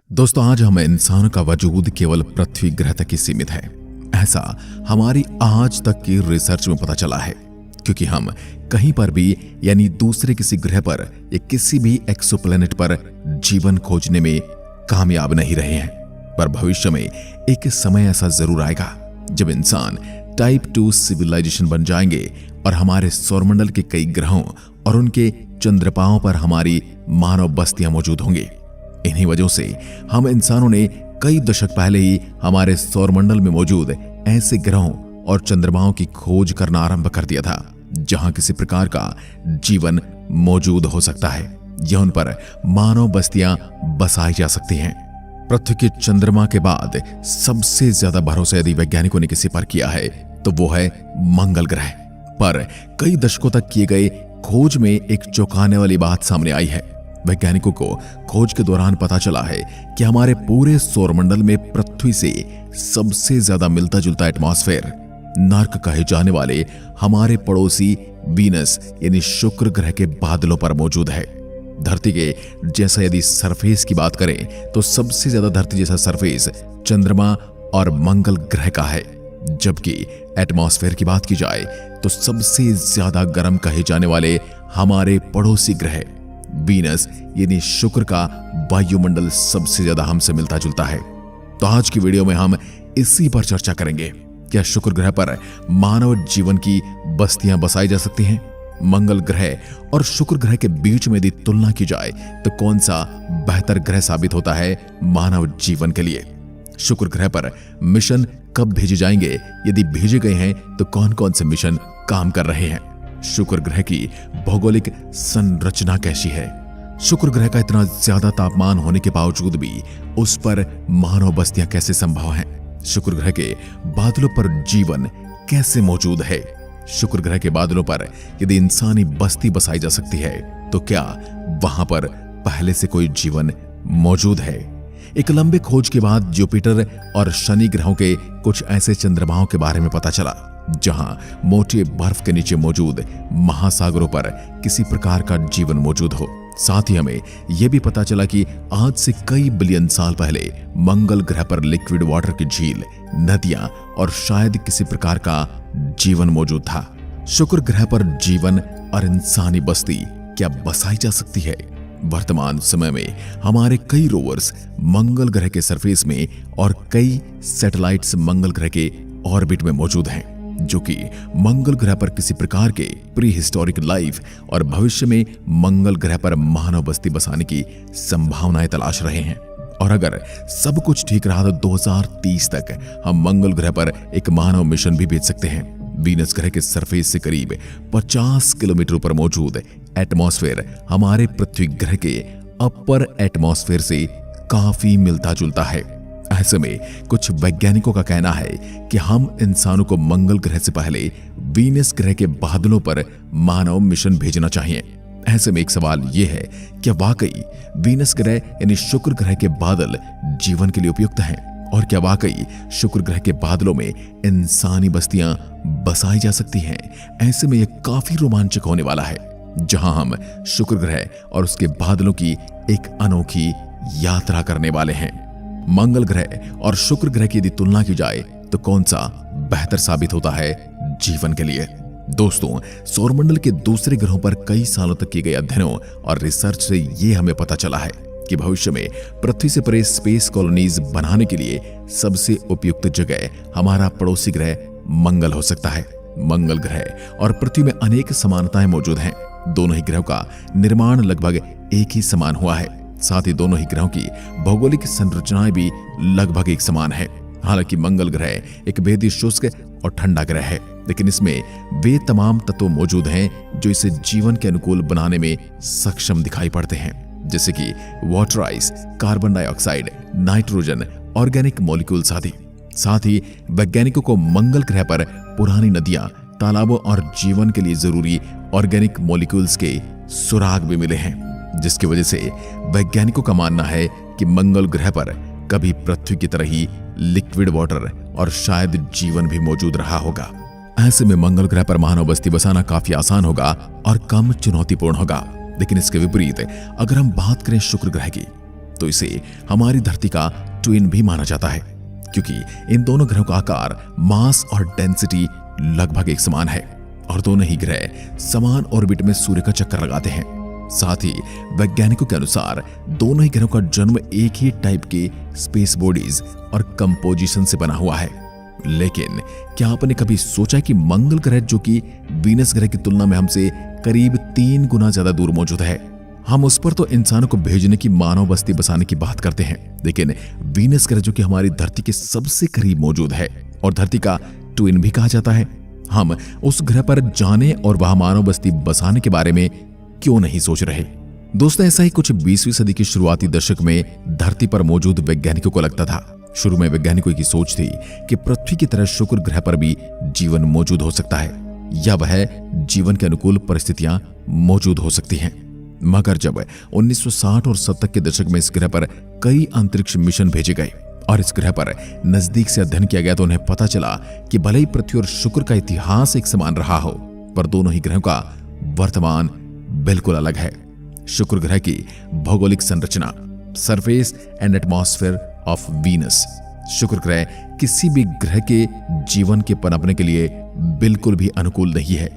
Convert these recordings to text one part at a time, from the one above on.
दोस्तों, आज हम इंसान का वजूद केवल पृथ्वी ग्रह तक ही सीमित है, ऐसा हमारी आज तक की रिसर्च में पता चला है। क्योंकि हम कहीं पर भी यानी दूसरे किसी ग्रह पर या किसी भी एक्सोप्लैनेट पर जीवन खोजने में कामयाब नहीं रहे हैं। पर भविष्य में एक समय ऐसा जरूर आएगा जब इंसान टाइप 2 सिविलाइजेशन बन जाएंगे और हमारे सौरमंडल के कई ग्रहों और उनके चंद्रपाओं पर हमारी मानव बस्तियां मौजूद होंगी। इन्हीं वजहों से हम इंसानों ने कई दशक पहले ही हमारे सौरमंडल में मौजूद ऐसे ग्रहों और चंद्रमाओं की खोज करना आरंभ कर दिया था जहां किसी प्रकार का जीवन मौजूद हो सकता है या उन पर मानव बस्तियां बसाई जा सकती हैं। पृथ्वी के चंद्रमा के बाद सबसे ज्यादा भरोसा यदि वैज्ञानिकों ने किसी पर किया है तो वो है मंगल ग्रह। पर कई दशकों तक किए गए खोज में एक चौंकाने वाली बात सामने आई है। वैज्ञानिकों को खोज के दौरान पता चला है कि हमारे पूरे सौरमंडल में पृथ्वी से सबसे ज्यादा मिलता जुलता एटमॉस्फेयर नर्क कहे जाने वाले हमारे पड़ोसी वीनस यानी शुक्र ग्रह के बादलों पर मौजूद है। धरती के जैसा यदि सरफेस की बात करें तो सबसे ज्यादा धरती जैसा सरफेस चंद्रमा और मंगल ग्रह का है, जबकि एटमॉस्फेयर की बात की जाए तो सबसे ज्यादा गर्म कहे जाने वाले हमारे पड़ोसी ग्रह वीनस यानी शुक्र का वायुमंडल सबसे ज्यादा हमसे मिलता जुलता है। तो आज की वीडियो में हम इसी पर चर्चा करेंगे। क्या शुक्र ग्रह पर मानव जीवन की बस्तियां बसाई जा सकती हैं? मंगल ग्रह और शुक्र ग्रह के बीच में यदि तुलना की जाए तो कौन सा बेहतर ग्रह साबित होता है मानव जीवन के लिए? शुक्र ग्रह पर मिशन कब भेजे जाएंगे? यदि भेजे गए हैं तो कौन कौन से मिशन काम कर रहे हैं? शुक्र ग्रह की भौगोलिक संरचना कैसी है? शुक्र ग्रह का इतना ज्यादा तापमान होने के बावजूद भी उस पर मानव बस्तियां कैसे संभव हैं? शुक्र ग्रह के बादलों पर जीवन कैसे मौजूद है? शुक्र ग्रह के बादलों पर यदि इंसानी बस्ती बसाई जा सकती है तो क्या वहां पर पहले से कोई जीवन मौजूद है? एक लंबे खोज के बाद जुपिटर और शनि ग्रहों के कुछ ऐसे चंद्रमाओं के बारे में पता चला जहां मोटे बर्फ के नीचे मौजूद महासागरों पर किसी प्रकार का जीवन मौजूद हो। साथ ही हमें यह भी पता चला कि आज से कई बिलियन साल पहले मंगल ग्रह पर लिक्विड वाटर की झील, नदियां और शायद किसी प्रकार का जीवन मौजूद था। शुक्र ग्रह पर जीवन और इंसानी बस्ती क्या बसाई जा सकती है? वर्तमान समय में हमारे कई रोवर्स मंगल ग्रह के सरफेस में और कई सैटेलाइट्स मंगल ग्रह के ऑर्बिट में मौजूद हैं, जो कि मंगल ग्रह पर किसी प्रकार के प्री हिस्टोरिक लाइफ और भविष्य में मंगल ग्रह पर मानव बस्ती बसाने की संभावनाएं तलाश रहे हैं। और अगर सब कुछ ठीक रहा तो 2030 तक हम मंगल ग्रह पर एक मानव मिशन भी भेज सकते हैं। वीनस ग्रह के सरफेस से करीब 50 किलोमीटर पर मौजूद एटमॉस्फेयर हमारे पृथ्वी ग्रह के अपर एटमॉस्फेयर से काफी मिलता जुलता है। ऐसे में कुछ वैज्ञानिकों का कहना है कि हम इंसानों को मंगल ग्रह से पहले वीनस ग्रह के बादलों पर मानव मिशन भेजना चाहिए। ऐसे में एक सवाल यह है, क्या वाकई वीनस ग्रह यानी शुक्र ग्रह के बादल जीवन के लिए उपयुक्त हैं? और क्या वाकई शुक्र ग्रह के बादलों में इंसानी बस्तियां बसाई जा सकती हैं? ऐसे में यह काफी रोमांचक होने वाला है, जहां हम शुक्र ग्रह और उसके बादलों की एक अनोखी यात्रा करने वाले हैं। मंगल ग्रह और शुक्र ग्रह की यदि तुलना की जाए तो कौन सा बेहतर साबित होता है जीवन के लिए? दोस्तों, सौरमंडल के दूसरे ग्रहों पर कई सालों तक की गई अध्ययनों और रिसर्च से ये हमें पता चला है कि भविष्य में पृथ्वी से परे स्पेस कॉलोनीज बनाने के लिए सबसे उपयुक्त जगह हमारा पड़ोसी ग्रह मंगल हो सकता है। मंगल ग्रह और पृथ्वी में अनेक समानताएं मौजूद हैं। दोनों ही ग्रहों का निर्माण लगभग एक ही समान हुआ है। साथ ही दोनों ही ग्रहों की भौगोलिक संरचनाएं भी लगभग एक समान है। हालांकि मंगल ग्रह एक बेहद शुष्क और ठंडा ग्रह है, लेकिन इसमें वे तमाम तत्व मौजूद हैं जो इसे जीवन के अनुकूल बनाने में सक्षम दिखाई पड़ते हैं, जैसे कि water ice, carbon dioxide, nitrogen, organic molecules आदि। साथ ही वैज्ञानिकों को मंगल ग्रह पर पुरानी नदियां, तालाबों और जीवन के लिए जरूरी ऑर्गेनिक मॉलिक्यूल्स के सुराग भी मिले हैं, जिसकी वजह से वैज्ञानिकों का मानना है कि मंगल ग्रह पर कभी पृथ्वी की तरह ही लिक्विड वाटर और शायद जीवन भी मौजूद रहा होगा। ऐसे में मंगल ग्रह पर मानव बस्ती बसाना काफी आसान होगा और कम चुनौतीपूर्ण होगा। लेकिन इसके विपरीत अगर हम बात करें शुक्र ग्रह की, तो इसे हमारी धरती का ट्विन भी माना जाता है, क्योंकि इन दोनों ग्रहों का आकार, मास और डेंसिटी लगभग एक समान है और दोनों ही ग्रह समान ऑर्बिट में सूर्य का चक्कर लगाते हैं। साथ ही वैज्ञानिकों के अनुसार दोनों ही ग्रहों का जन्म एक ही टाइप के स्पेस बॉडीज और कंपोजिशन से बना हुआ है। लेकिन क्या आपने कभी सोचा कि मंगल ग्रह, जो कि वीनस ग्रह की तुलना में हमसे करीब 3 गुना ज्यादा दूर मौजूद है, हम उस पर तो इंसानों को भेजने की, मानव बस्ती बसाने की बात करते हैं, लेकिन वीनस ग्रह, जो कि हमारी धरती के सबसे करीब मौजूद है और धरती का ट्विन भी कहा जाता है, हम उस ग्रह पर जाने और वहां मानव बस्ती बसाने के बारे में क्यों नहीं सोच रहे? दोस्तों, ऐसा ही कुछ 20वीं सदी के शुरुआती दशक में धरती पर मौजूद वैज्ञानिकों को लगता था। शुरू में वैज्ञानिकों की सोच थी कि पृथ्वी की तरह शुक्र ग्रह पर भी जीवन मौजूद हो सकता है या वह जीवन के अनुकूल परिस्थितियां मौजूद हो सकती हैं। मगर जब 1960 और 70 के दशक में इस ग्रह पर कई अंतरिक्ष मिशन भेजे गए और इस ग्रह पर नजदीक से अध्ययन किया गया, तो उन्हें पता चला कि भले ही पृथ्वी और शुक्र का इतिहास एक समान रहा हो, पर दोनों ही ग्रहों का वर्तमान बिल्कुल अलग है। शुक्र ग्रह की भौगोलिक संरचना, surface and atmosphere of Venus, शुक्र ग्रह किसी भी ग्रह के जीवन के पनपने के लिए बिल्कुल भी अनुकूल नहीं है।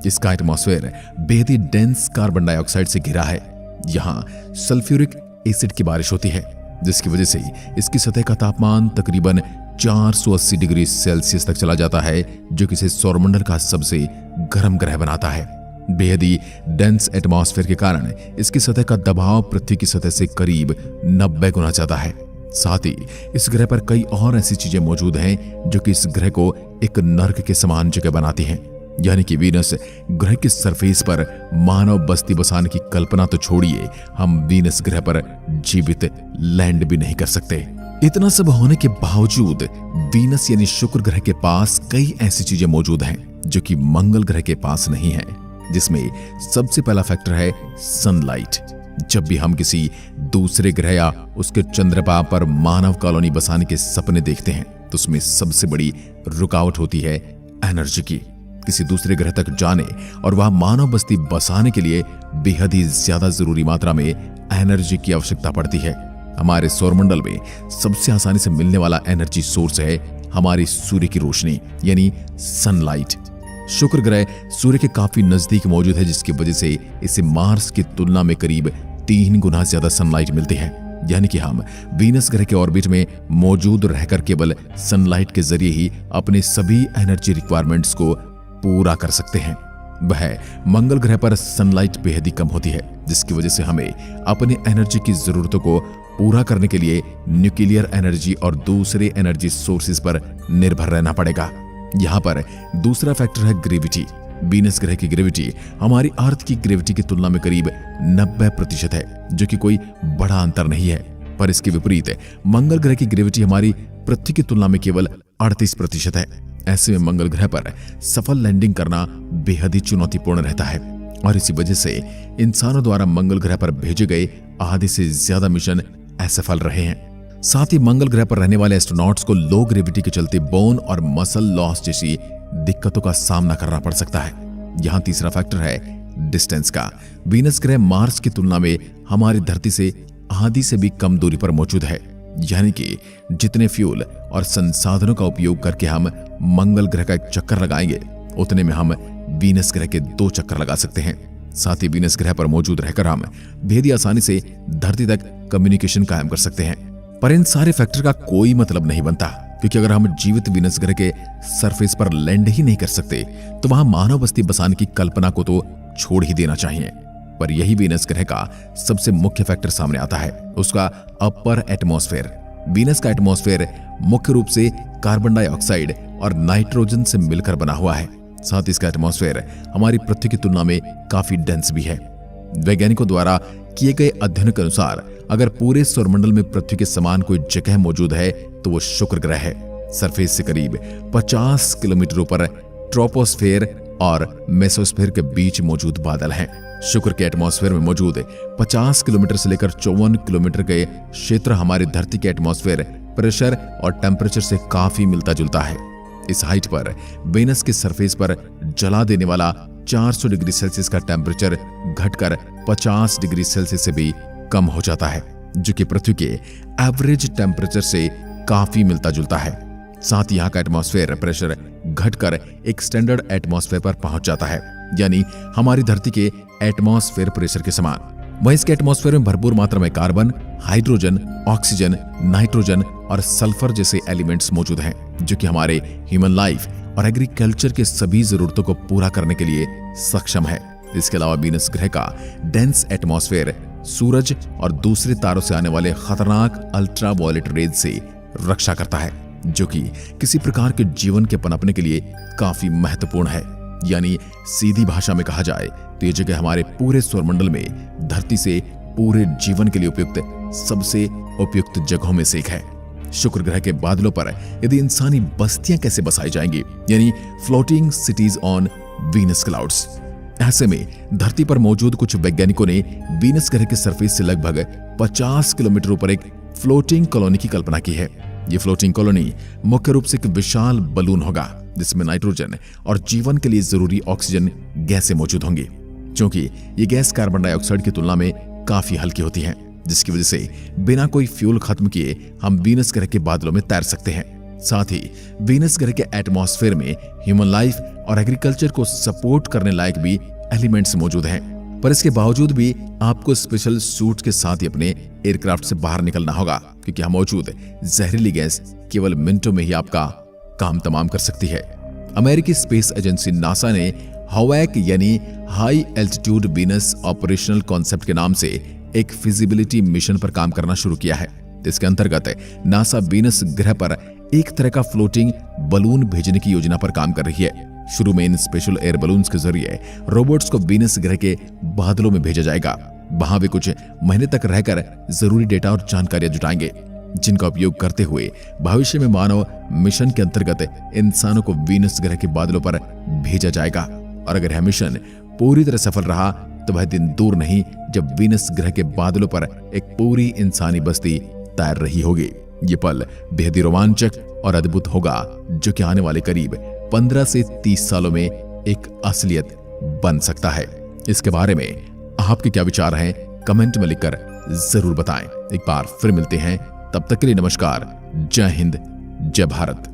इसका एटमॉस्फेयर बेहद ही डेंस कार्बन डाइऑक्साइड से घिरा है। यहाँ सल्फ्यूरिक एसिड की बारिश होती है, जिसकी वजह से इसकी सतह का तापमान तकरीबन 480 डिग्री सेल्सियस तक चला जाता है, जो कि इसे सौरमंडल का सबसे गर्म ग्रह बनाता है। बेहद ही डेंस एटमॉस्फेयर के कारण इसकी सतह का दबाव पृथ्वी की सतह से करीब 90 गुना ज्यादा है। साथ ही इस ग्रह पर कई और ऐसी चीजें मौजूद हैं जो कि इस ग्रह को एक नर्क के समान जगह बनाती हैं। यानी कि वीनस ग्रह के सरफेस पर मानव बस्ती बसाने की कल्पना तो छोड़िए, हम वीनस ग्रह पर जीवित लैंड भी नहीं कर सकते। इतना सब होने के बावजूद वीनस यानी शुक्र ग्रह के पास कई ऐसी चीजें मौजूद हैं जो कि मंगल ग्रह के पास नहीं है, जिसमें सबसे पहला फैक्टर है सनलाइट। जब भी हम किसी दूसरे ग्रह या उसके चंद्रमा पर मानव कॉलोनी बसाने के सपने देखते हैं, तो उसमें सबसे बड़ी रुकावट होती है एनर्जी की। किसी दूसरे ग्रह तक जाने और वहां मानव बस्ती बसाने के लिए बेहद ही ज्यादा जरूरी मात्रा में एनर्जी की आवश्यकता पड़ती है। हमारे सौरमंडल में सबसे आसानी से मिलने वाला एनर्जी सोर्स है हमारी सूर्य की रोशनी यानी सनलाइट। शुक्र ग्रह सूर्य के काफी नजदीक मौजूद है, जिसकी वजह से इसे मार्स की तुलना में करीब 3 गुना ज्यादा सनलाइट मिलती है। यानी कि हम वीनस ग्रह के ऑर्बिट में मौजूद रहकर केवल सनलाइट के जरिए ही अपने सभी एनर्जी रिक्वायरमेंट्स को पूरा कर सकते हैं। वह मंगल ग्रह पर सनलाइट बेहद ही कम होती है, जिसकी वजह से हमें अपने एनर्जी की जरूरतों को पूरा करने के लिए न्यूक्लियर एनर्जी और दूसरे एनर्जी सोर्सेज पर निर्भर रहना पड़ेगा। यहाँ पर दूसरा फैक्टर है ग्रेविटी। वीनस ग्रह की ग्रेविटी हमारी अर्थ की ग्रेविटी की तुलना में करीब 90% है, जो कि कोई बड़ा अंतर नहीं है। पर इसके विपरीत मंगल ग्रह की ग्रेविटी हमारी पृथ्वी की तुलना में केवल 38% है। ऐसे में मंगल ग्रह पर सफल लैंडिंग करना बेहद ही चुनौतीपूर्ण रहता है और इसी वजह से इंसानों द्वारा मंगल ग्रह पर भेजे गए आधे से ज्यादा मिशन असफल रहे हैं। साथ ही मंगल ग्रह पर रहने वाले एस्ट्रोनॉट्स को लो ग्रेविटी के चलते बोन और मसल लॉस जैसी दिक्कतों का सामना करना पड़ सकता है। यहाँ तीसरा फैक्टर है डिस्टेंस का। वीनस ग्रह मार्स की तुलना में हमारी धरती से आधी से भी कम दूरी पर मौजूद है। यानी कि जितने फ्यूल और संसाधनों का उपयोग करके हम मंगल ग्रह का एक चक्कर लगाएंगे, उतने में हम वीनस ग्रह के 2 चक्कर लगा सकते हैं। साथ ही वीनस ग्रह पर मौजूद रहकर हम बेहद आसानी से धरती तक कम्युनिकेशन कायम कर सकते हैं। पर इन सारे फैक्टर का कोई मतलब नहीं बनता, क्योंकि अगर हम जीवित वीनस ग्रह के सरफेस पर लैंड ही नहीं कर सकते, तो वहां मानव बस्ती बसाने की कल्पना को तो छोड़ ही देना चाहिए। पर यही वीनस ग्रह का सबसे मुख्य फैक्टर सामने आता है, उसका अपर एटमॉस्फेयर। वीनस का एटमॉस्फेयर मुख्य रूप से कार्बन डाइऑक्साइड और नाइट्रोजन से मिलकर बना हुआ है। साथ ही इसका एटमॉस्फेयर हमारी पृथ्वी की तुलना में काफी डेंस भी है। वैज्ञानिकों द्वारा किए गए अध्ययन के अनुसार अगर पूरे सौरमंडल में पृथ्वी के समान कोई जगह मौजूद है तो वो शुक्र ग्रह है। सरफेस से करीब 50 किलोमीटर ऊपर ट्रोपोस्फेयर और मेसोस्फेयर के बीच मौजूद बादल हैं। शुक्र के एटमॉस्फेयर में मौजूद 50 किलोमीटर से लेकर 54 किलोमीटर के क्षेत्र हमारी धरती के एटमॉस्फेयर, प्रेशर और टेम्परेचर से काफी मिलता जुलता है। इस हाइट पर वीनस के सरफेस पर जला देने वाला 400 डिग्री सेल्सियस का टेम्परेचर घटकर 50 डिग्री सेल्सियस से भी कम हो जाता है। जो कि पृथ्वी के एवरेज टेम्परेचर से काफी मिलता जुलता है। साथ ही यहाँ का एटमॉस्फेयर प्रेशर घटकर एक स्टैंडर्ड एटमॉस्फेयर पर पहुंच जाता है, यानी हमारी धरती के एटमॉस्फेयर प्रेशर के समान। वहीं इसके एटमॉस्फेयर में भरपूर मात्रा में कार्बन, हाइड्रोजन, ऑक्सीजन, नाइट्रोजन और सल्फर जैसे एलिमेंट्स मौजूद हैं, जो कि हमारे ह्यूमन लाइफ और एग्रीकल्चर के सभी जरूरतों को पूरा करने के लिए सक्षम है। इसके अलावा वीनस ग्रह का डेंस एटमॉस्फेयर सूरज और दूसरे तारों से आने वाले खतरनाक अल्ट्रावायलेट रेज से रक्षा करता है, जो कि किसी प्रकार के जीवन के पनपने के लिए काफी महत्वपूर्ण है। यानी सीधी भाषा में कहा जाए तो ये जगह हमारे पूरे सौरमंडल में धरती से पूरे जीवन के लिए उपयुक्त सबसे उपयुक्त जगहों में से एक है। शुक्र ग्रह के बादलों पर यदि इंसानी बस्तियां कैसे बसाई जाएंगी, यानी floating CTs on Venus clouds. ऐसे में धरती पर मौजूद कुछ वैज्ञानिकों ने वीनस ग्रह के सरफेस से लगभग 50 किलोमीटर ऊपर एक फ्लोटिंग कॉलोनी की कल्पना की है। ये फ्लोटिंग कॉलोनी मुख्य रूप से एक विशाल बलून होगा, जिसमें नाइट्रोजन और जीवन के लिए जरूरी ऑक्सीजन गैसें मौजूद होंगी। क्योंकि ये गैस कार्बन डाइऑक्साइड की तुलना में काफी हल्की होती हैं, जिसकी वजह से बिना कोई फ्यूल खत्म किए हम वीनस ग्रह के बादलों में तैर सकते हैं। साथ ही वीनस ग्रह के एटमॉस्फेयर में ह्यूमन लाइफ और एग्रीकल्चर को सपोर्ट करने लायक भी एलिमेंट्स मौजूद हैं। पर इसके बावजूद भी आपको स्पेशल सूट के साथ ही अपने एयरक्राफ्ट से बाहर निकलना होगा, क्योंकि यहाँ मौजूद जहरीली गैस केवल मिनटों में ही आपका काम तमाम कर सकती है। अमेरिकी स्पेस एजेंसी नासा ने हवैक यानी high altitude Venus operational concept के नाम से एक फिजिबिलिटी मिशन पर काम करना शुरू किया है। इसके अंतर्गत नासा वीनस ग्रह पर एक तरह का फ्लोटिंग बलून भेजने की योजना पर काम कर रही है। शुरू में इन स्पेशल एयर बलून्स के जरिए रोबोट्स को वीनस ग्रह के बादलों में भेजा जाएगा। वहां वे कुछ महीने तक रहकर जरूरी डेटा और जानकारियां जुटाएंगे, जिनका उपयोग करते हुए भविष्य में मानव मिशन के अंतर्गत इंसानों को वीनस ग्रह के बादलों पर भेजा जाएगा। और अगर यह मिशन पूरी तरह सफल रहा तो वह दिन दूर नहीं जब वीनस ग्रह के बादलों पर एक पूरी इंसानी बस्ती तैर रही होगी। ये पल बेहद रोमांचक और अद्भुत होगा, जो कि आने वाले करीब 15 से 30 सालों में एक असलियत बन सकता है। इसके बारे में आपके क्या विचार हैं, कमेंट में लिखकर जरूर बताएं। एक बार फिर मिलते हैं, तब तक के लिए नमस्कार, जय हिंद, जय भारत।